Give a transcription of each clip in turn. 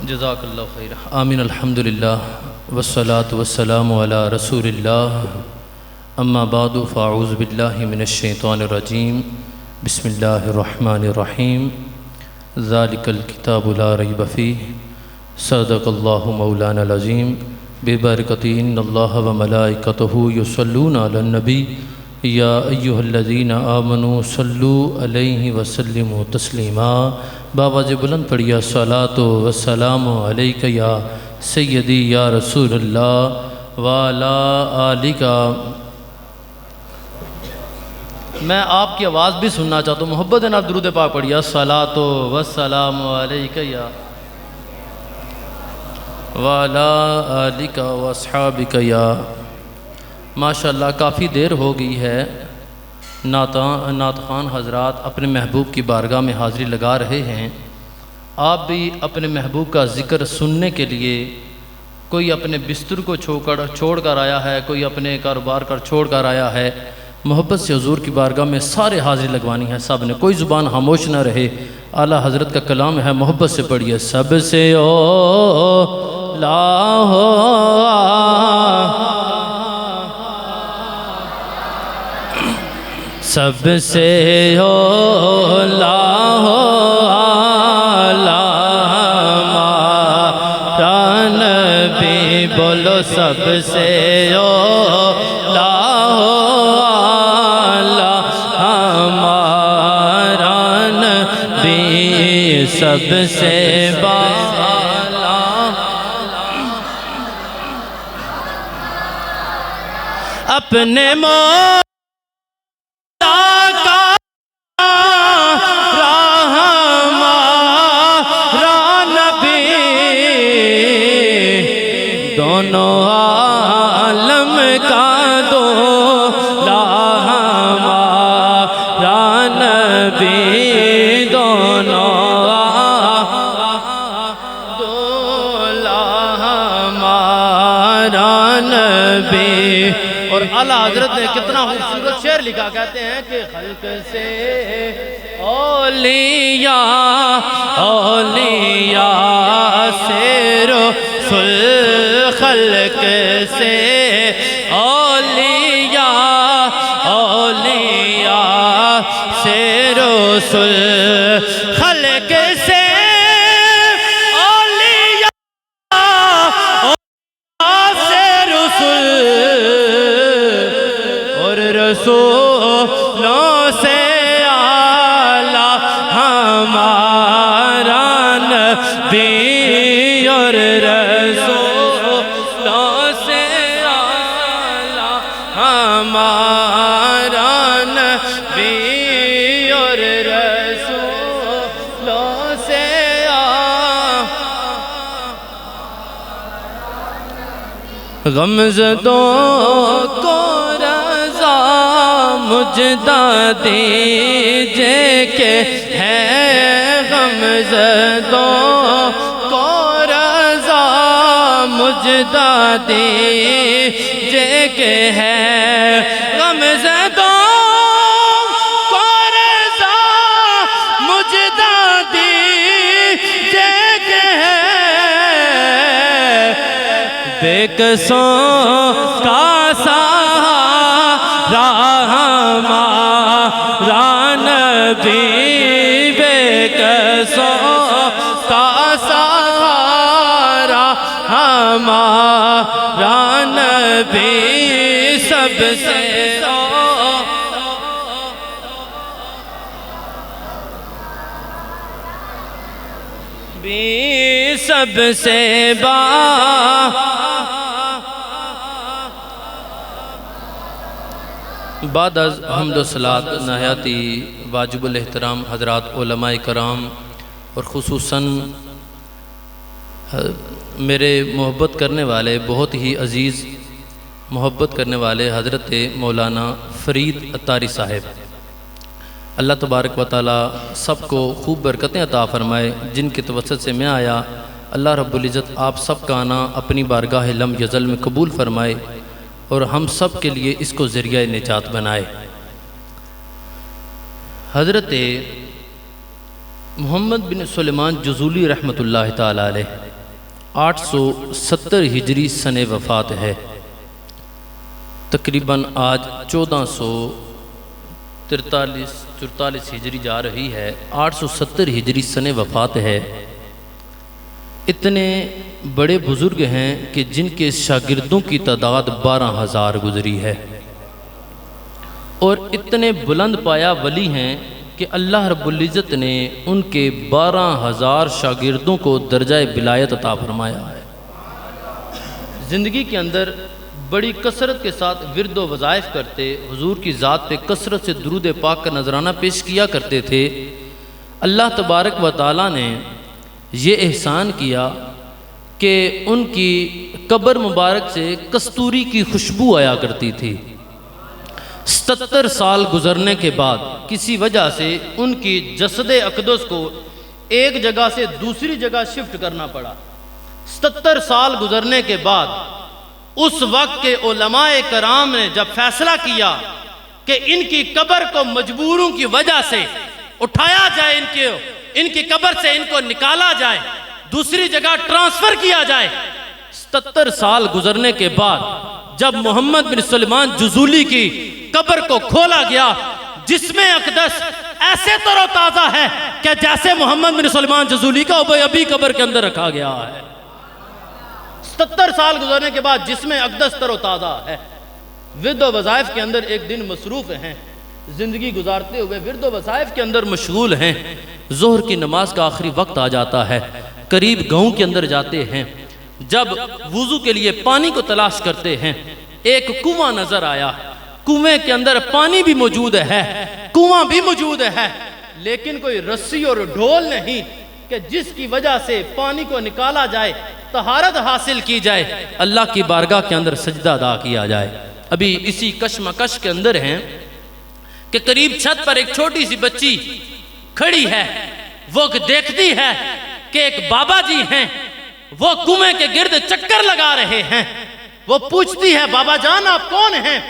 جزاک اللہ خیر. آمین. الحمدللہ والصلاة والسلام علی رسول اللہ. اما بعد فاعوذ باللہ من الشیطان الرجیم. بسم اللہ الرحمن الرحیم. ذالک الکتاب لا ریب فیہ. صدق اللہ مولانا العظیم. ببرکت ان اللہ وملائکتہ یصلون علی النبی یا ایہا الذین آمنوا صلوا علیہ وسلموا تسلیما. بابا جی بلند پڑھیا صلاۃ و سلام علیک یا سیدی یا رسول اللہ وعلی آلک. میں آپ کی آواز بھی سننا چاہتا ہوں. محبت نال درود پاک پڑھیا صلاۃ و سلام علیک یا وعلی آلک و اصحابک یا. ماشاءاللہ کافی دیر ہو گئی ہے. نعت خوان حضرات اپنے محبوب کی بارگاہ میں حاضری لگا رہے ہیں. آپ بھی اپنے محبوب کا ذکر سننے کے لیے کوئی اپنے بستر کو چھوڑ کر آیا ہے, کوئی اپنے کاروبار کر چھوڑ کر آیا ہے. محبت سے حضور کی بارگاہ میں سارے حاضری لگوانی ہے سب نے. کوئی زبان خاموش نہ رہے. اعلیٰ حضرت کا کلام ہے, محبت سے پڑھیے. سب سے اولیٰ ہو سب سے اولیٰ ہو ہمارا نبی. بولو سب سے اولیٰ ہو ہمارا نبی. سب سے بالا اپنے مولا دونوں عالم کا دولا ہمارا نبی. دونوں دولا ہمارا نبی. اور اعلیٰ حضرت نے کتنا خوبصورت شعر لکھا. کہتے ہیں کہ خلق سے اولیاء اولیاء سے رسول, خلق سے اولیاء اولیاء سے رسول, خلق سے اولیاء اولیاء سے رسول, اور رسولوں سے اعلیٰ ہمارا نبی. اور رسولوں سے اعلیٰ ہمارا نبی. اور رسولوں سے غمزدوں کو رضا مجدہ دیجئے کہ ہے غمزدوں کو رضا مجدہ دیجئے کہ ہے غمزدوں کو رضا مجدہ دیجئے کہ ہے بے قصوں کا سہارا ہمارا نبی. بے قصوں کا سہارا ہمارا نبی. سب سے بھی سب سے بعد از حمد و صلاۃ نہایتی واجب الاحترام حضرات علماء کرام اور خصوصاً میرے محبت کرنے والے بہت ہی عزیز محبت کرنے والے حضرت مولانا فرید اتاری صاحب, اللہ تبارک و تعالی سب کو خوب برکتیں عطا فرمائے. جن کے توسط سے میں آیا, اللہ رب العزت آپ سب کا آنا اپنی بارگاہ لم یزل میں قبول فرمائے اور ہم سب کے لیے اس کو ذریعہ نجات بنائے. حضرت محمد بن سلیمان جزولی رحمۃ اللہ تعالی علیہ 870 ہجری سن وفات ہے۔ تقریباً آج 1443 ہجری جا رہی ہے، 870 ہجری سن وفات ہے۔ اتنے بڑے بزرگ ہیں کہ جن کے شاگردوں کی تعداد 12,000 گزری ہے، اور اتنے بلند پایا ولی ہیں کہ اللہ رب العزت نے ان کے 12,000 شاگردوں کو درجہ ولایت عطا فرمایا ہے۔ زندگی کے اندر بڑی کثرت کے ساتھ ورد و وظائف کرتے، حضور کی ذات پہ کثرت سے درود پاک کا نذرانہ پیش کیا کرتے تھے۔ اللہ تبارک و تعالیٰ نے یہ احسان کیا کہ ان کی قبر مبارک سے کستوری کی خوشبو آیا کرتی تھی۔ 70 سال گزرنے کے بعد کسی وجہ سے ان کی جسد اقدس کو ایک جگہ سے دوسری جگہ شفٹ کرنا پڑا۔ 70 سال گزرنے کے بعد اس وقت کے علماء کرام نے جب فیصلہ کیا کہ ان کی قبر کو مجبوروں کی وجہ سے اٹھایا جائے، ان کی قبر سے ان کو نکالا جائے، دوسری جگہ ٹرانسفر کیا جائے۔ 70 سال گزرنے کے بعد جب محمد بن سلیمان جزولی کی قبر کو کھولا گیا، جسم اقدس ایسے تر و تازہ ہے کہ جیسے محمد بن سلیمان جزولی کا ابھی قبر کے اندر رکھا گیا ہے۔ 70 سال گزرنے کے بعد جسم اقدس تر و تازہ ہے۔ ورد و وظائف کے اندر ایک دن مصروف ہیں، زندگی گزارتے ہوئے ورد و وظائف کے اندر مشغول ہیں۔ ظہر کی نماز کا آخری وقت آ جاتا ہے، قریب گاؤں کے اندر جاتے ہیں۔ جب وضو کے لیے پانی کو تلاش کرتے ہیں، ایک کنواں نظر آیا۔ کنویں کے اندر پانی بھی موجود ہے، کنواں بھی موجود ہے، لیکن کوئی رسی اور ڈھول نہیں کہ جس کی وجہ سے پانی کو نکالا جائے، طہارت حاصل کی جائے، اللہ کی بارگاہ کے اندر سجدہ ادا کیا جائے۔ ابھی اسی کشمکش کے اندر ہیں کہ قریب چھت پر ایک چھوٹی سی بچی کھڑی ہے۔ وہ دیکھتی ہے کہ ایک بابا جی ہیں، وہ کنویں کے گرد چکر لگا رہے ہیں۔ وہ پوچھتی ہے، بابا جان آپ کون ہیں؟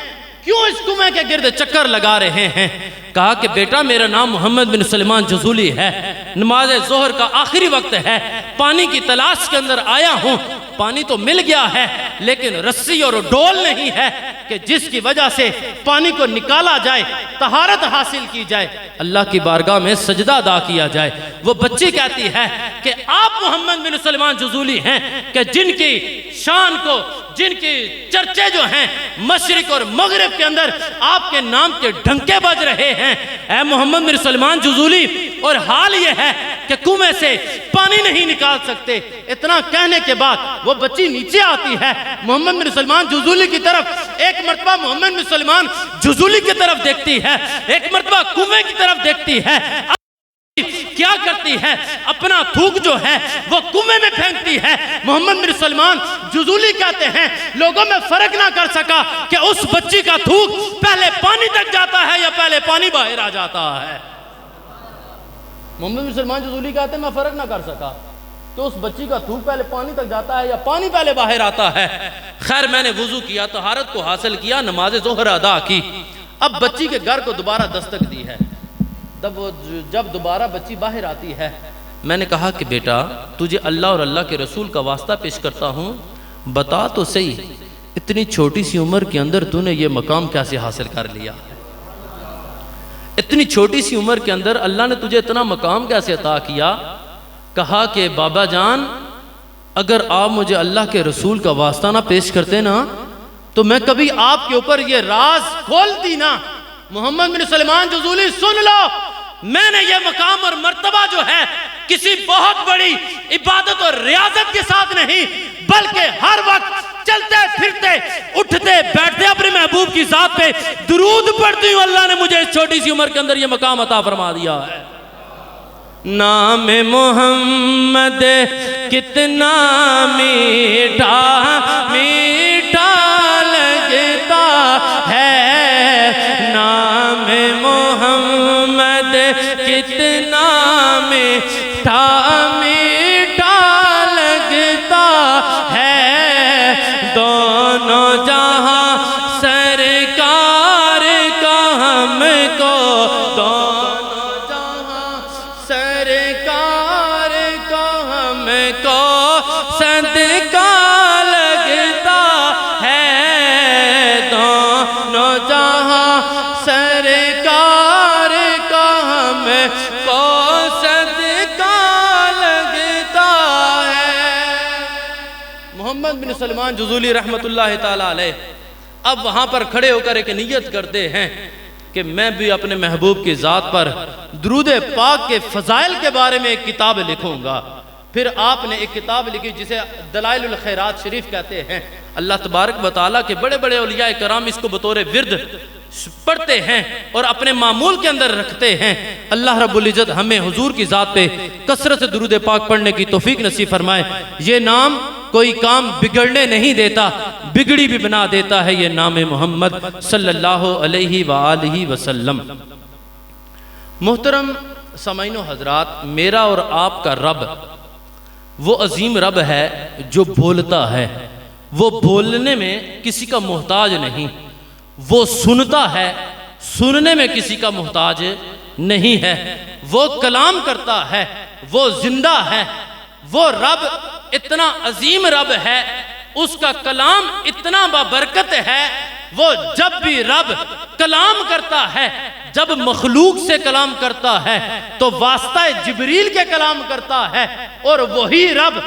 کیوں اس کنویں کے گرد چکر لگا رہے ہیں؟ کہا کہ بیٹا میرا نام محمد بن سلیمان جزولی ہے، نماز ظہر کا آخری وقت ہے، پانی کی تلاش کے اندر آیا ہوں۔ پانی تو مل گیا ہے لیکن رسی اور ڈول نہیں ہے کہ جس کی وجہ سے پانی کو نکالا جائے، طہارت حاصل کی جائے، اللہ کی بارگاہ میں سجدہ ادا کیا جائے۔ وہ بچی کہتی ہے کہ آپ محمد بن سلیمان جزولی ہیں کہ جن کی شان کو، جن کی چرچے جو ہیں مشرق اور مغرب کے اندر آپ کے نام کے ڈھنکے بج رہے ہیں۔ اے محمد بن سلیمان جزولی، اور حال یہ ہے کہ کنویں سے پانی نہیں نکال سکتے۔ اتنا کہنے کے بعد وہ بچی نیچے آتی ہے، محمد بن سلیمان جزولی کی طرف ایک مرتبہ محمد بن سلیمان جزولی کی طرف دیکھتی ہے، ایک مرتبہ کنویں کی طرف دیکھتی ہے۔ کیا کرتی ہے؟ اپنا تھوک جو ہے وہ کنویں میں پھینکتی ہے۔ محمد بن سلیمان جزولی کہتے ہیں لوگوں میں فرق نہ کر سکا کہ اس بچی کا تھوک پہلے پانی تک جاتا ہے یا پہلے پانی باہر آ جاتا ہے۔ محمد بن سلیمان جزولی کہتے ہیں میں فرق نہ کر سکا کہ اس بچی کا تھوک پہلے پانی تک جاتا ہے یا پانی پہلے باہر آتا ہے۔ خیر میں نے وضو کیا، طہارت کو حاصل کیا، نماز ظہر ادا کی۔ اب بچی کے گھر کو دوبارہ دستک دی ہے۔ جب دوبارہ بچی باہر آتی ہے، میں نے کہا کہ بیٹا تجھے اللہ اور اللہ کے رسول کا واسطہ پیش کرتا ہوں، بتا تو صحیح اتنی چھوٹی سی عمر کے اندر تو نے یہ مقام کیسے حاصل کر لیا؟ اتنی چھوٹی سی عمر کے اندر اللہ نے تجھے اتنا مقام کیسے عطا کیا؟ کہا کہ بابا جان اگر آپ مجھے اللہ کے رسول کا واسطہ نہ پیش کرتے نا تو میں کبھی آپ کے اوپر یہ راز کھولتی نا۔ محمد بن سلیمان جزولی سن لو، میں نے یہ مقام اور مرتبہ جو ہے کسی بہت بڑی عبادت اور ریاضت کے ساتھ نہیں، بلکہ ہر وقت چلتے پھرتے اٹھتے بیٹھتے اپنے محبوب کی ذات پہ درود پڑھتی ہوں، اللہ نے مجھے اس چھوٹی سی عمر کے اندر یہ مقام عطا فرما دیا ہے۔ نام محمد کتنا میٹھا میٹھا لگتا ہے، نام محمد کتنا میٹھا میٹھا لگتا ہے، دونوں جہاں سرکار کا ہم کو، دونوں جہاں سرکار کا ہم کو، سد محمد بن سلمان جزولی رحمۃ اللہ تعالی علیہ اب وہاں پر کھڑے ہو کر ایک نیت کرتے ہیں کہ میں بھی اپنے محبوب کی ذات پر درود پاک کے فضائل کے بارے میں ایک کتاب لکھوں گا۔ پھر آپ نے ایک کتاب لکھی جسے دلائل الخیرات شریف کہتے ہیں۔ اللہ تبارک و تعالیٰ کے بڑے بڑے اولیاء کرام اس کو بطور ورد پڑھتے ہیں اور اپنے معمول کے اندر رکھتے ہیں۔ اللہ رب العزت ہمیں حضور کی ذات پہ کثرت سے درود پاک پڑھنے کی توفیق نصیب فرمائے۔ یہ نام کوئی کام بگڑنے نہیں دیتا، بگڑی بھی بنا دیتا ہے یہ نام محمد صلی اللہ علیہ وآلہ وسلم۔ محترم سامعین و حضرات، میرا اور آپ کا رب وہ عظیم رب ہے جو بولتا ہے، وہ بولنے میں کسی کا محتاج نہیں، وہ سنتا ہے، سننے میں کسی کا محتاج نہیں ہے، وہ کلام کرتا ہے، وہ زندہ ہے۔ وہ رب اتنا عظیم رب ہے، اس کا کلام اتنا بابرکت ہے، وہ جب بھی رب کلام کرتا ہے، جب مخلوق سے کلام کرتا ہے تو واسطہ جبریل کے کلام کرتا ہے، اور وہی رب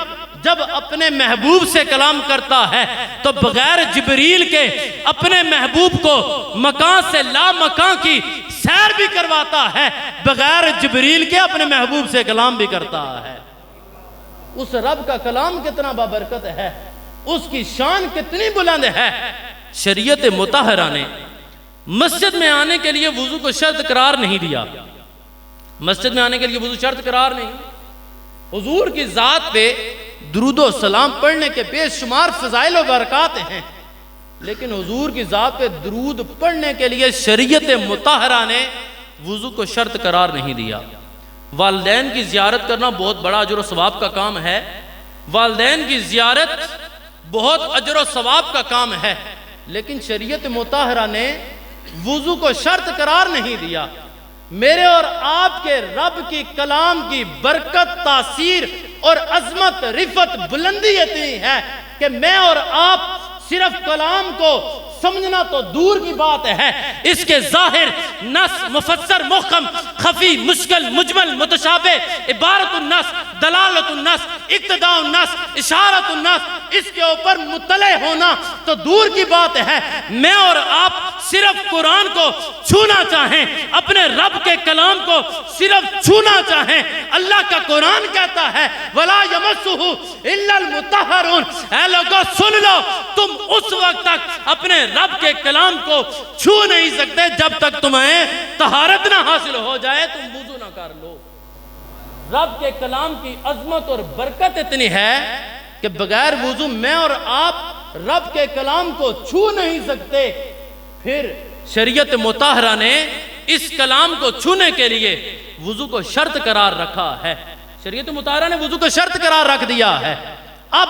جب اپنے محبوب سے کلام کرتا ہے تو بغیر جبریل کے اپنے محبوب کو مکان سے لا مکان کی سیر بھی کرواتا ہے، بغیر جبریل کے اپنے محبوب سے کلام بھی کرتا ہے۔ اس رب کا کلام کتنا بابرکت ہے، اس کی شان کتنی بلند ہے۔ شریعت مطہرہ نے مسجد میں آنے کے لیے وضو کو شرط قرار نہیں دیا، مسجد میں آنے کے لیے وضو شرط قرار نہیں۔ حضور کی ذات پہ درود و سلام پڑھنے کے بے شمار فضائل و برکات ہیں، لیکن حضور کی ذات پہ درود پڑھنے کے لیے شریعت مطہرہ نے وضو کو شرط قرار نہیں دیا۔ والدین کی زیارت کرنا بہت بڑا اجر و ثواب کا کام ہے، والدین کی زیارت بہت اجر و ثواب کا کام ہے، لیکن شریعت مطہرہ نے وضو کو شرط قرار نہیں دیا۔ میرے اور آپ کے رب کی کلام کی برکت، تاثیر اور عظمت، رفت، بلندی اتنی ہے کہ میں اور آپ صرف کلام کو سمجھنا تو دور کی بات ہے، اس کے ظاہر، نص، مفسر، محکم، خفی، مشکل، مجمل، متشابہ، عبارت النص، دلالت النص، اقتداء النص، اشارت النص، اس کے اوپر مطلع ہونا تو دور کی بات ہے۔ میں اور آپ صرف قرآن کو چھونا چاہیں، اپنے رب کے کلام کو صرف چھونا چاہیں، اللہ کا قرآن کہتا ہے وَلَا يَمَسُّهُ إِلَّا الْمُطَهَّرُونَ۔ اے لوگوں سن لو، تم اس وقت تک اپنے رب کے کلام کو چھو نہیں سکتے جب تک تمہیں طہارت نہ حاصل ہو جائے، تم وضو نہ کر لو۔ رب کے کلام کی عظمت اور برکت اتنی ہے کہ بغیر وضو میں اور آپ رب کے کلام کو چھو نہیں سکتے۔ پھر شریعت مطہرہ نے اس کلام کو چھونے کے لیے وضو کو شرط قرار رکھا ہے، شریعت مطہرہ نے وضو کو شرط قرار رکھ دیا ہے۔ اب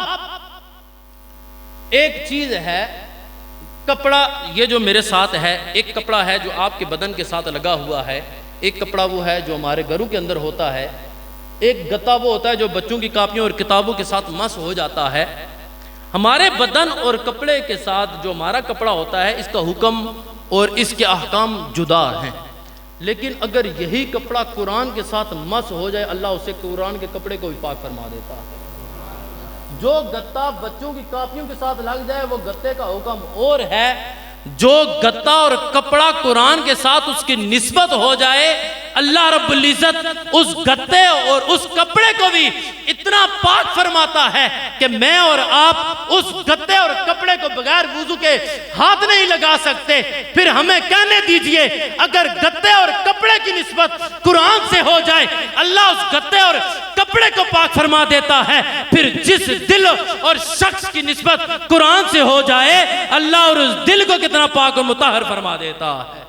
ایک چیز ہے، کپڑا یہ جو میرے ساتھ ہے، ایک کپڑا ہے جو آپ کے بدن کے ساتھ لگا ہوا ہے، ایک کپڑا وہ ہے جو ہمارے گھروں کے اندر ہوتا ہے، ایک گتا وہ ہوتا ہے جو بچوں کی کاپیوں اور کتابوں کے ساتھ مس ہو جاتا ہے۔ ہمارے بدن اور کپڑے کے ساتھ جو ہمارا کپڑا ہوتا ہے، اس کا حکم اور اس کے احکام جدا ہیں، لیکن اگر یہی کپڑا قرآن کے ساتھ مس ہو جائے، اللہ اسے قرآن کے کپڑے کو بھی پاک فرما دیتا ہے۔ جو گتا بچوں کی کاپیوں کے ساتھ لگ جائے وہ گتے کا حکم اور ہے، جو گتا اور کپڑا قرآن کے ساتھ اس کی نسبت ہو جائے، اللہ رب العزت اس گتے اور اس کپڑے کو بھی اتنا پاک فرماتا ہے کہ میں اور آپ اس گتے اور کپڑے کو بغیر وضو کے ہاتھ نہیں لگا سکتے۔ پھر ہمیں کہنے دیجئے، اگر گتے اور کپڑے کی نسبت قرآن سے ہو جائے، اللہ اس گتے اور کپڑے کو پاک فرما دیتا ہے، پھر جس دل اور شخص کی نسبت قرآن سے ہو جائے، اللہ اور اس دل کو کتنا پاک اور مطہر فرما دیتا ہے،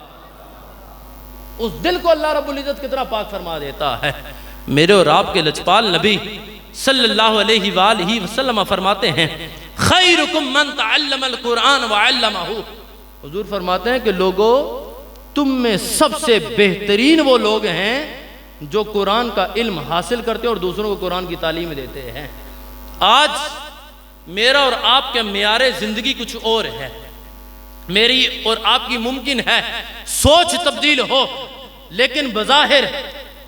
اس دل کو اللہ رب العزت کتنا پاک فرما دیتا ہے۔ میرے اور آپ کے لجپال نبی صلی اللہ علیہ وآلہ وسلم فرماتے ہیں خیرکم من تعلم القرآن وعلمہ، حضور فرماتے ہیں کہ لوگوں تم میں سب سے بہترین وہ لوگ ہیں جو قرآن کا علم حاصل کرتے ہیں اور دوسروں کو قرآن کی تعلیم دیتے ہیں۔ آج میرا اور آپ کے معیار زندگی کچھ اور ہے، میری اور آپ کی ممکن ہے سوچ تبدیل ہو، لیکن بظاہر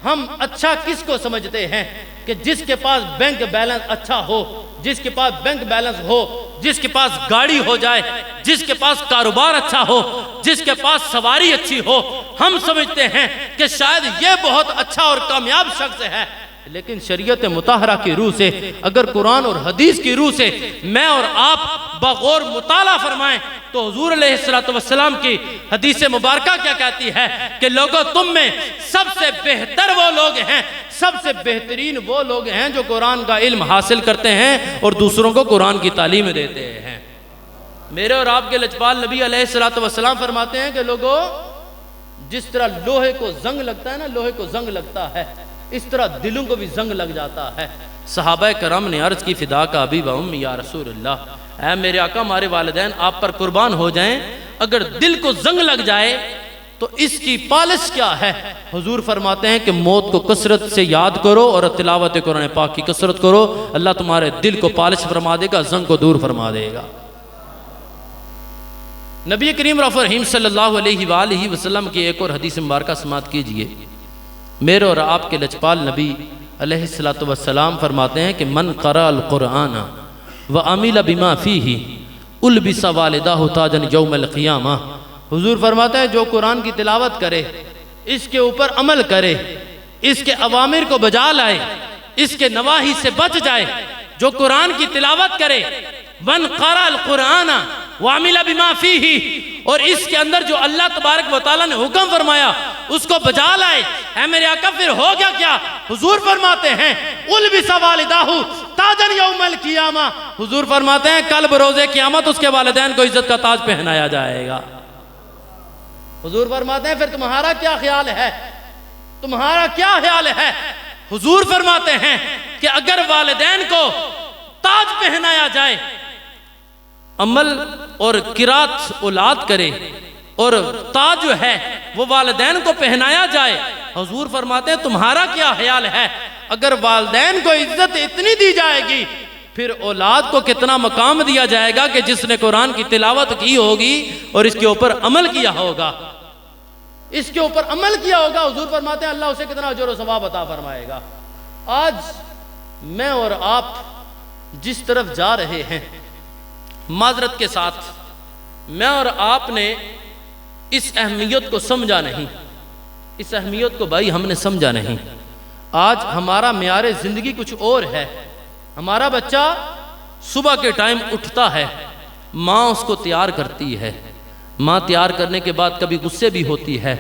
ہم اچھا کس کو سمجھتے ہیں کہ جس کے پاس بینک بیلنس اچھا ہو، جس کے پاس بینک بیلنس ہو، جس کے پاس گاڑی ہو جائے، جس کے پاس کاروبار اچھا ہو، جس کے پاس سواری اچھی ہو، ہم سمجھتے ہیں کہ شاید یہ بہت اچھا اور کامیاب شخص ہے۔ لیکن شریعت مطہرہ کی روح سے، اگر قرآن اور حدیث کی روح سے میں اور آپ بغور مطالعہ فرمائیں تو حضور علیہ السلام کی حدیث مبارکہ کیا کہتی ہے کہ لوگوں تم میں سب سے بہتر وہ لوگ ہیں، سب سے بہترین وہ لوگ ہیں جو قرآن کا علم حاصل کرتے ہیں اور دوسروں کو قرآن کی تعلیم دیتے ہیں۔ میرے اور آپ کے لجپال نبی علیہ السلام فرماتے ہیں کہ لوگوں جس طرح لوہے کو زنگ لگتا ہے نا، لوہے کو زنگ لگتا ہے، اس طرح دلوں کو بھی زنگ لگ جاتا ہے۔ صحابہ کرام نے عرض کی فدا کا ابی و امی یا رسول اللہ، اے میرے آقا ہمارے والدین آپ پر قربان ہو جائیں، اگر دل کو زنگ لگ جائے تو اس کی پالش کیا ہے؟ حضور فرماتے ہیں کہ موت کو کثرت سے یاد کرو اور تلاوت قرآن پاک کی کثرت کرو، اللہ تمہارے دل کو پالش فرما دے گا، زنگ کو دور فرما دے گا۔ نبی کریم رفیع رحیم صلی اللہ علیہ وآلہ وسلم کی ایک اور حدیث مبارکہ سماعت کیجئے۔ میرے اور آپ کے لجپال نبی علیہ السلام فرماتے ہیں کہ من قرأ القرآن وعمل بما فیہ البس والدہ تاجا یوم القیامہ۔ حضور فرماتے ہیں جو قرآن کی تلاوت کرے، اس کے اوپر عمل کرے، اس کے اوامر کو بجا لائے، اس کے نواہی سے بچ جائے، جو قرآن کی تلاوت کرے، من قرأ القرآن وعمل بما فیہ، اور اس کے اندر جو اللہ تبارک و تعالیٰ نے حکم فرمایا اس کو بجا لائے، اے میرے آقا پھر ہو گیا کیا؟ حضور فرماتے ہیں البس والدہ تاجا یوم القیامہ، حضور فرماتے ہیں کل بروز قیامت اس کے والدین کو عزت کا تاج پہنایا جائے گا۔ حضور فرماتے ہیں پھر تمہارا کیا خیال ہے؟ تمہارا کیا خیال ہے؟ حضور فرماتے ہیں کہ اگر والدین کو تاج پہنایا جائے، عمل اور قرات اولاد کرے اور تاج جو ہے وہ والدین کو پہنایا جائے، حضور فرماتے ہیں تمہارا کیا خیال ہے؟ اگر والدین کو عزت اتنی دی جائے گی پھر اولاد کو کتنا مقام دیا جائے گا کہ جس نے قرآن کی تلاوت کی ہوگی اور اس کے اوپر عمل کیا ہوگا، اس کے اوپر عمل کیا ہوگا، حضور فرماتے ہیں اللہ اسے کتنا اجر و ثواب عطا فرمائے گا۔ آج میں اور آپ جس طرف جا رہے ہیں، معذرت کے ساتھ میں اور آپ نے اس اہمیت کو سمجھا نہیں، اس اہمیت کو بھائی ہم نے سمجھا نہیں۔ آج ہمارا معیار زندگی کچھ اور ہے۔ ہمارا بچہ صبح کے ٹائم اٹھتا ہے، ماں اس کو تیار کرتی ہے، ماں تیار کرنے کے بعد کبھی غصے بھی ہوتی ہے،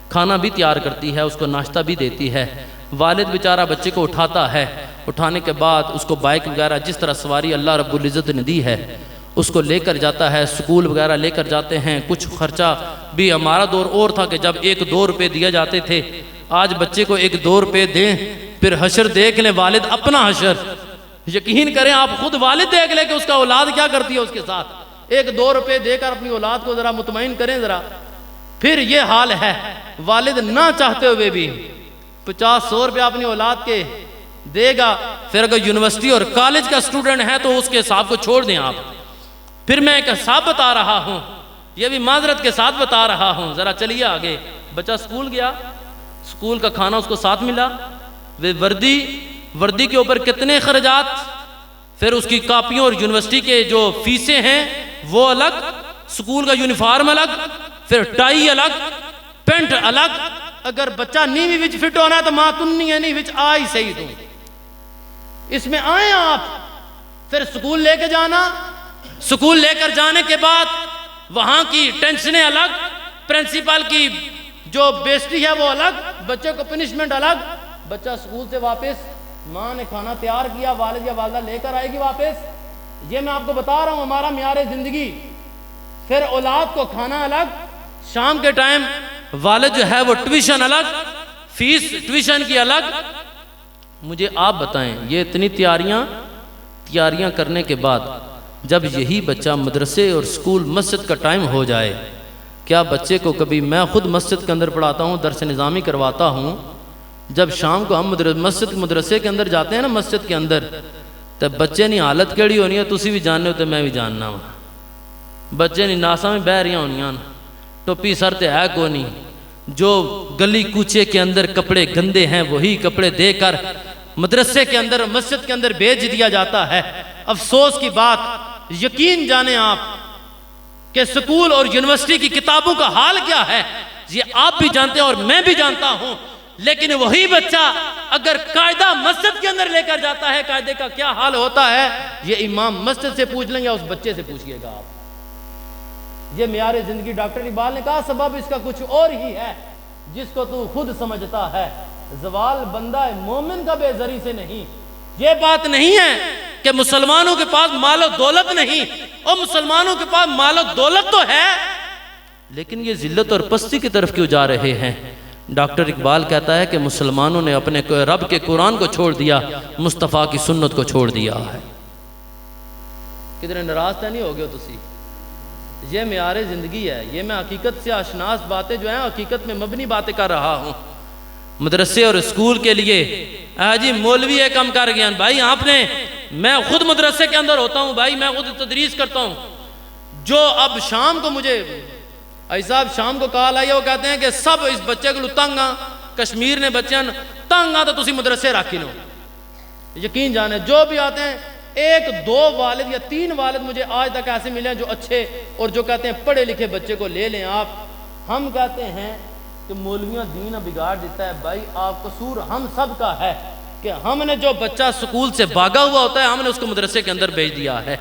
کھانا بھی تیار کرتی ہے، اس کو ناشتہ بھی دیتی ہے، والد بیچارہ بچے کو اٹھاتا ہے، اٹھانے کے بعد اس کو بائک وغیرہ جس طرح سواری اللہ رب العزت نے دی ہے اس کو لے کر جاتا ہے، سکول وغیرہ لے کر جاتے ہیں۔ کچھ خرچہ بھی ہمارا دور اور تھا کہ جب 1-2 روپے دیا جاتے تھے، آج بچے کو 1-2 روپے دیں پھر حشر دیکھ لیں، والد اپنا حشر، یقین کریں آپ خود والد دیکھ لیں کہ اس کا اولاد کیا کرتی ہے اس کے ساتھ۔ 1-2 روپے دے کر اپنی اولاد کو ذرا مطمئن کریں ذرا۔ پھر یہ حال ہے والد نہ چاہتے ہوئے بھی 50-100 روپے اپنی اولاد کے دے گا، پھر اگر یونیورسٹی اور کالج کا اسٹوڈنٹ ہے تو اس کے حساب کو چھوڑ دیں آپ۔ پھر میں ایک حساب بتا رہا ہوں، یہ بھی معذرت کے ساتھ بتا رہا ہوں، ذرا چلیے آگے۔ بچہ اسکول گیا، اسکول کا کھانا اس کو ساتھ ملا، وردی کے اوپر کتنے خرچات، پھر اس کی کاپیوں اور یونیورسٹی کے جو فیسیں ہیں وہ الگ، اسکول کا یونیفارم الگ، پھر ٹائی الگ، پینٹ الگ۔ اگر بچہ نیوی وچ فٹ ہونا ہے تو ماں تنی ہے نہیں وچ آئی صحیح تو اس میں آئیں آپ۔ پھر اسکول لے کے جانا، اسکول لے کر جانے کے بعد وہاں کی ٹینشنیں الگ، پرنسپل کی جو بیسٹی ہے وہ الگ، بچے کو پنشمنٹ الگ۔ بچہ اسکول سے واپس، ماں نے کھانا تیار کیا، والد یا والدہ لے کر آئے گی واپس۔ یہ میں آپ کو بتا رہا ہوں ہمارا معیار زندگی۔ پھر اولاد کو کھانا الگ، شام کے ٹائم والد جو ہے وہ ٹیوشن الگ، فیس ٹیوشن کی الگ۔ مجھے آپ بتائیں یہ اتنی تیاریاں کرنے کے بعد جب یہی بچہ مدرسے اور اسکول مسجد کا ٹائم ہو جائے، کیا بچے کو کبھی میں خود مسجد کے اندر پڑھاتا ہوں، درس نظامی کرواتا ہوں، جب شام کو ہم مدرسے کے اندر جاتے ہیں نا، مسجد کے اندر، تب بچے نہیں حالت کیڑی ہونی ہے تسی بھی جاننے ہوتے میں بھی جاننا ہوں۔ بچے نہیں ناسا میں بہ رہی ہونی ہیں، ٹوپی سر تے ہے کو نہیں، جو گلی کوچے کے اندر کپڑے گندے ہیں وہی کپڑے دے کر مدرسے کے اندر مسجد کے اندر بھیج دیا جاتا ہے۔ افسوس کی بات، یقین جانیں آپ کہ سکول اور یونیورسٹی کی کتابوں کا حال کیا ہے یہ آپ بھی جانتے ہیں اور میں بھی جانتا ہوں، لیکن وہی بچہ اگر قاعدہ مسجد کے اندر لے کر جاتا ہے قاعدے کا کیا حال ہوتا ہے یہ امام مسجد سے پوچھ لیں گے، اس بچے سے پوچھئے گا آپ۔ یہ معیار زندگی ڈاکٹر اقبال نے کہا سبب اس کا کچھ اور ہی ہے جس کو تو خود سمجھتا ہے، زوال بندہ مومن کا بے زری سے نہیں۔ یہ بات نہیں ہے کہ مسلمانوں کے پاس مال و دولت نہیں، اور مسلمانوں کے پاس مال و دولت تو ہے لیکن یہ ذلت اور پستی کی طرف کیوں جا رہے ہیں؟ ڈاکٹر اقبال کہتا ہے کہ مسلمانوں نے اپنے رب کے قرآن کو چھوڑ دیا، مصطفیٰ کی سنت کو چھوڑ دیا ہے۔ کتنے ناراض نہیں ہو گئے تسی؟ یہ معیار زندگی ہے، یہ میں حقیقت سے آشناس باتیں جو ہیں حقیقت میں مبنی باتیں کر رہا ہوں۔ مدرسے اور اسکول کے لیے جی مولوی یہ کم کر گیا بھائی آپ نے، میں خود مدرسے کے اندر ہوتا ہوں بھائی، میں خود تدریس کرتا ہوں۔ جو اب شام کو مجھے صاحب شام کو کال آئی ہے، وہ کہتے ہیں کہ سب اس بچے کو تنگ آ کشمیر نے بچے تنگ آ تو تسی مدرسے راکھی لو۔ یقین جانے جو بھی آتے ہیں ایک دو والد یا تین والد مجھے آج تک ایسے ملے ہیں جو اچھے اور جو کہتے ہیں پڑھے لکھے بچے کو لے لیں آپ۔ ہم کہتے ہیں کہ مولویاں دین بگاڑ دیتا ہے، بھائی آپ قصور ہم سب کا ہے کہ ہم نے جو بچہ سکول سے بھاگا ہوا ہوتا ہے ہم نے اس کو مدرسے کے اندر بھیج دیا ہے۔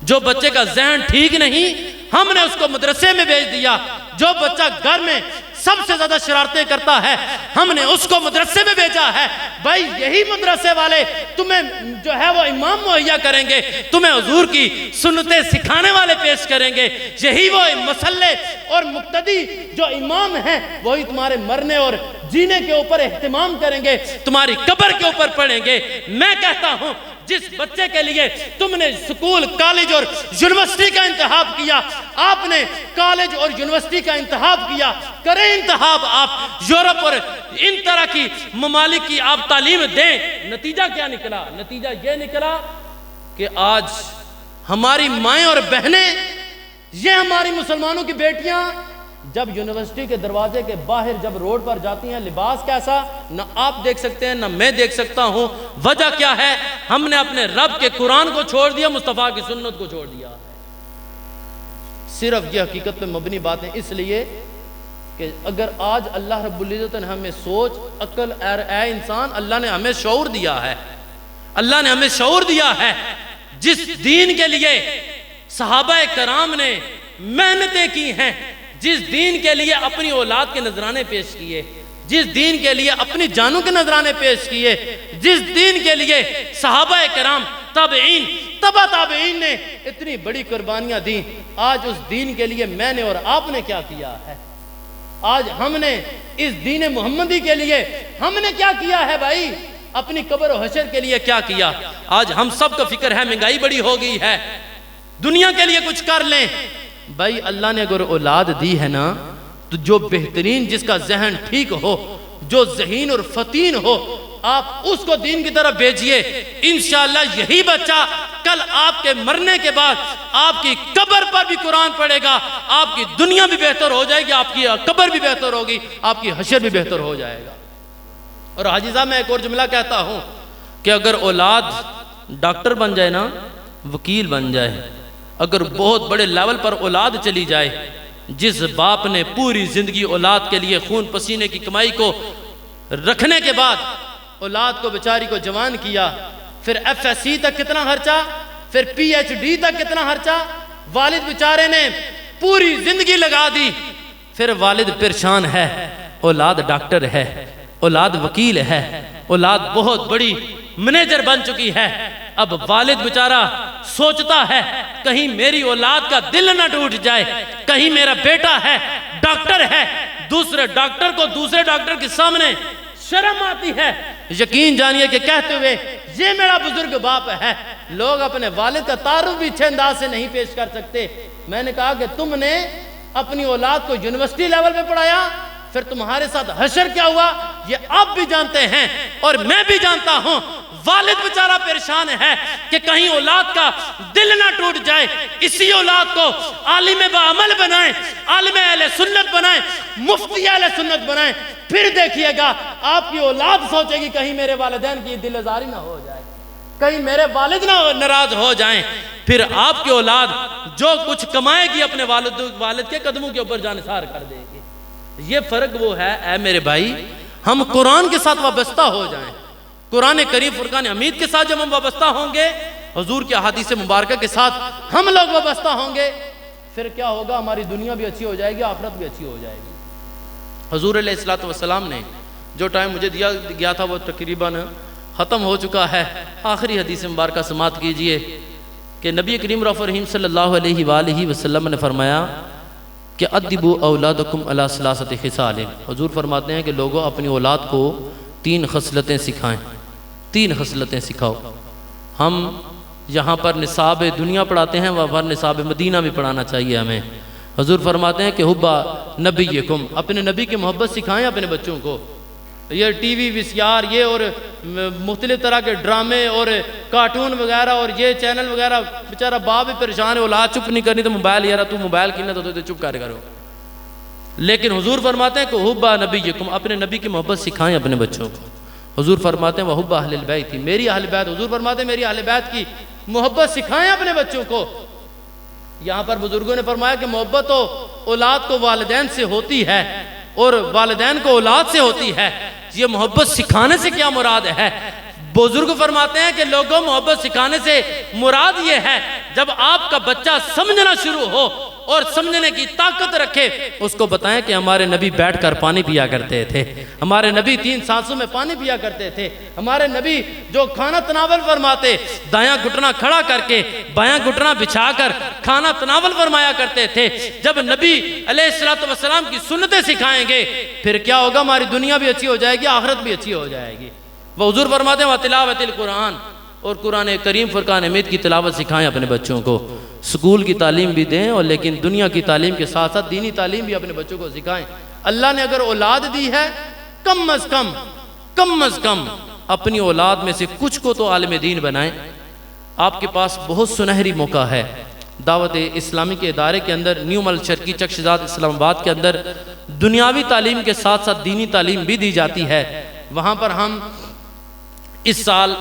جو بچے کا ذہن ٹھیک نہیں ہم نے اس کو مدرسے میں بھیج دیا۔ جو بچہ گھر میں سب سے زیادہ شرارتیں کرتا ہے ہم نے اس کو مدرسے میں بھیجا ہے۔ بھائی یہی مدرسے والے تمہیں جو ہے وہ امام مہیا کریں گے، تمہیں حضور کی سنتیں سکھانے والے پیش کریں گے، یہی وہ مسلح اور مقتدی جو امام ہیں وہی تمہارے مرنے اور جینے کے اوپر اہتمام کریں گے، تمہاری قبر کے اوپر پڑھیں گے۔ میں کہتا ہوں جس بچے کے لیے تم نے سکول کالج اور یونیورسٹی کا انتخاب کیا، آپ نے کالج اور یونیورسٹی کا انتخاب کیا، کریں انتخاب آپ یورپ اور ان طرح کی ممالک کی آپ تعلیم دیں۔ نتیجہ کیا نکلا؟ نتیجہ یہ نکلا کہ آج ہماری مائیں اور بہنیں، یہ ہماری مسلمانوں کی بیٹیاں جب یونیورسٹی کے دروازے کے باہر جب روڈ پر جاتی ہیں لباس کیسا نہ آپ دیکھ سکتے ہیں نہ میں دیکھ سکتا ہوں۔ وجہ کیا ہے؟ ہم نے اپنے رب کے قرآن کو چھوڑ دیا، مصطفیٰ کی سنت کو چھوڑ دیا۔ صرف یہ حقیقت پہ مبنی باتیں اس لیے کہ اگر آج اللہ رب العزت نے ہمیں سوچ عقل اے انسان اللہ نے ہمیں شعور دیا ہے، اللہ نے ہمیں شعور دیا ہے۔ جس دین کے لیے صحابہ کرام نے محنتیں کی ہیں، جس دین کے لیے اپنی اولاد کے نذرانے پیش کیے، جس دین کے لیے اپنی جانوں کے نذرانے پیش کیے، جس دین کے لیے صحابہ کرام تابعین تبع تابعین نے اتنی بڑی قربانیاں دیں، آج اس دین کے لیے میں نے اور آپ نے کیا کیا ہے؟ آج ہم نے اس دین محمدی کے لیے ہم نے کیا کیا ہے بھائی؟ اپنی قبر و حشر کے لیے کیا کیا؟ آج ہم سب کو فکر ہے مہنگائی بڑی ہو گئی ہے، دنیا کے لیے کچھ کر لیں۔ بھائی اللہ نے اگر اولاد دی ہے نا تو جو بہترین جس کا ذہن ٹھیک ہو، جو ذہین اور فتین ہو، آپ اس کو دین کی طرف بھیجئے۔ انشاءاللہ یہی بچہ کل آپ کے مرنے کے بعد آپ کی قبر پر بھی قرآن پڑھے گا، آپ کی دنیا بھی بہتر ہو جائے گی، آپ کی قبر بھی بہتر ہوگی، آپ کی حشر بھی بہتر ہو جائے گا۔ اور حاجی صاحب میں ایک اور جملہ کہتا ہوں کہ اگر اولاد ڈاکٹر بن جائے نا، وکیل بن جائے، اگر بہت بڑے لیول پر اولاد چلی جائے، جس باپ نے پوری زندگی اولاد کے لیے خون پسینے کی کمائی کو رکھنے کے بعد اولاد کو بیچاری کو جوان کیا، پھر ایف ایس سی تک کتنا خرچہ، پھر پی ایچ ڈی تک کتنا خرچہ، والد بیچارے نے پوری زندگی لگا دی، پھر والد پریشان ہے، اولاد ڈاکٹر ہے، اولاد وکیل ہے، اولاد بہت بڑی منیجر بن چکی ہے۔ اب والد بیچارہ سوچتا ہے کہیں میری اولاد کا دل نہ ٹوٹ جائے، کہیں میرا بیٹا ہے ڈاکٹر ہے، دوسرے ڈاکٹر کو دوسرے ڈاکٹر کے سامنے شرم آتی ہے۔ یقین جانیے کہ کہتے ہوئے یہ میرا بزرگ باپ ہے، لوگ اپنے والد کا تعارف بھی اچھے انداز سے نہیں پیش کر سکتے۔ میں نے کہا کہ تم نے اپنی اولاد کو یونیورسٹی لیول پہ پڑھایا، پھر تمہارے ساتھ حشر کیا ہوا یہ آپ بھی جانتے ہیں اور میں بھی جانتا ہوں۔ والد بیچارہ پریشان ہے کہ کہیں اولاد کا دل نہ ٹوٹ جائے، اسی اولاد کو عالم بعمل بنائیں، عالم اہل سنت بنائیں، مفتی اہل سنت بنائیں، پھر دیکھیے گا آپ کی اولاد سوچے گی کہیں میرے والدین کی دل آزاری نہ ہو جائے، کہیں میرے والد نہ ناراض ہو جائیں، پھر آپ کی اولاد جو کچھ کمائے گی اپنے والد کے قدموں کے اوپر جانثار کر دے گی۔ یہ فرق وہ ہے اے میرے بھائی، ہم قرآن کے ساتھ وابستہ ہو جائیں، قرآن کریم فرقان حمید کے ساتھ جب ہم وابستہ ہوں گے، حضور کی احادیث مبارکہ کے ساتھ ہم لوگ وابستہ ہوں گے، پھر کیا ہوگا؟ ہماری دنیا بھی اچھی ہو جائے گی، آخرت بھی اچھی ہو جائے گی۔ حضور علیہ السلام نے جو ٹائم مجھے دیا گیا تھا وہ تقریباً ختم ہو چکا ہے۔ آخری حدیث مبارکہ سماعت کیجئے کہ نبی کریم رؤوف الرحیم صلی اللہ علیہ وآلہ وسلم نے فرمایا کہ ادبوا اولادکم علی ثلاثۃ خصال۔ حضور فرماتے ہیں کہ لوگوں اپنی اولاد کو 3 خصلتیں سکھائیں، 3 خصلتیں سکھاؤ۔ ہم یہاں پر نصاب دنیا پڑھاتے ہیں، وہاں پر نصاب مدینہ بھی پڑھانا چاہیے ہمیں۔ حضور فرماتے ہیں کہ حبا نبیکم، اپنے نبی کی محبت سکھائیں اپنے بچوں کو۔ یہ ٹی وی ویسیار یہ اور مختلف طرح کے ڈرامے اور کارٹون وغیرہ اور یہ چینل وغیرہ، بیچارہ باپ بھی پریشان ہے، اولاد چپ نہیں کرنی تو موبائل، یار تو موبائل کی نہ تو چپ کر کرو۔ لیکن حضور فرماتے ہیں کہ حبا نبیکم، اپنے نبی کی محبت سکھائیں اپنے بچوں کو۔ حضور فرماتے ہیں وحب اہل البیت، میری اہل بیت، حضور فرماتے ہیں میری اہل بیت کی محبت سکھائیں اپنے بچوں کو۔ یہاں پر بزرگوں نے فرمایا کہ محبت تو اولاد کو والدین سے ہوتی ہے اور والدین کو اولاد سے ہوتی ہے، یہ محبت سکھانے سے کیا مراد ہے؟ بزرگ فرماتے ہیں کہ لوگوں محبت سکھانے سے مراد یہ ہے جب آپ کا بچہ سمجھنا شروع ہو اور سمجھنے کی طاقت رکھے، اس کو بتائیں کہ ہمارے نبی بیٹھ کر پانی پیا کرتے تھے، ہمارے نبی 3 سانسوں میں پانی پیا کرتے تھے، ہمارے نبی جو کھانا تناول فرماتے دایاں گھٹنا کھڑا کر کے بایاں گھٹنا بچھا کر کھانا تناول فرمایا کرتے تھے۔ جب نبی علیہ السلام کی سنتیں سکھائیں گے پھر کیا ہوگا؟ ہماری دنیا بھی اچھی ہو جائے گی، آخرت بھی اچھی ہو جائے گی۔ وہ حضور فرماتے ہیں وَتِلَاوَةِ الْقُرْآنِ، اور قرآن کریم فرقان حمید کی تلاوت سکھائیں اپنے بچوں کو۔ سکول کی تعلیم بھی دیں اور لیکن دنیا کی تعلیم کے ساتھ ساتھ دینی تعلیم بھی اپنے بچوں کو سکھائیں۔ اللہ نے اگر اولاد دی ہے کم از کم اپنی اولاد میں سے کچھ کو تو عالم دین بنائیں۔ آپ کے پاس بہت سنہری موقع ہے، دعوت اسلامی کے ادارے کے اندر نیو مل شرقی چکشزاد اسلام آباد کے اندر دنیاوی تعلیم کے ساتھ ساتھ دینی تعلیم بھی دی جاتی ہے۔ وہاں پر ہم اس سال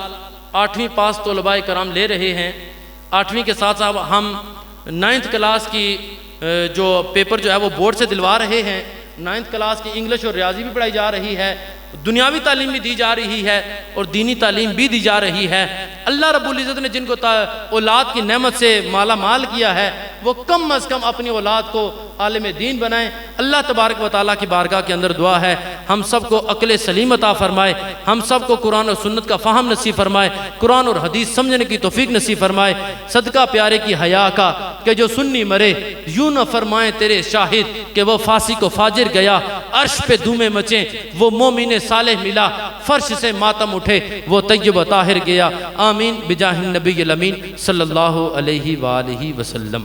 8ویں پاس طلباء کرام لے رہے ہیں۔ 8ویں کے ساتھ ساتھ ہم 9th کلاس کی جو پیپر جو ہے وہ بورڈ سے دلوا رہے ہیں۔ 9th کلاس کی انگلش اور ریاضی بھی پڑھائی جا رہی ہے، دنیاوی تعلیم بھی دی جا رہی ہے اور دینی تعلیم بھی دی جا رہی ہے۔ اللہ رب العزت نے جن کو اولاد کی نعمت سے مالا مال کیا ہے وہ کم از کم اپنی اولاد کو عالم دین بنائیں۔ اللہ تبارک و تعالیٰ کی بارگاہ کے اندر دعا ہے ہم سب کو عقل سلیم عطا فرمائے، ہم سب کو قرآن اور سنت کا فہم نصیب فرمائے، قرآن اور حدیث سمجھنے کی توفیق نصیب فرمائے۔ صدقہ پیارے کی حیا کا کہ جو سنی مرے یوں نہ فرمائیں تیرے شاہد کہ وہ فاسق و فاجر گیا، عرش پہ دھومیں مچیں وہ مومن صالح ملا، فرش سے ماتم اٹھے وہ طیب و طاہر گیا۔ آمین بجاہ النبی الامین صلی اللہ علیہ وآلہ وسلم۔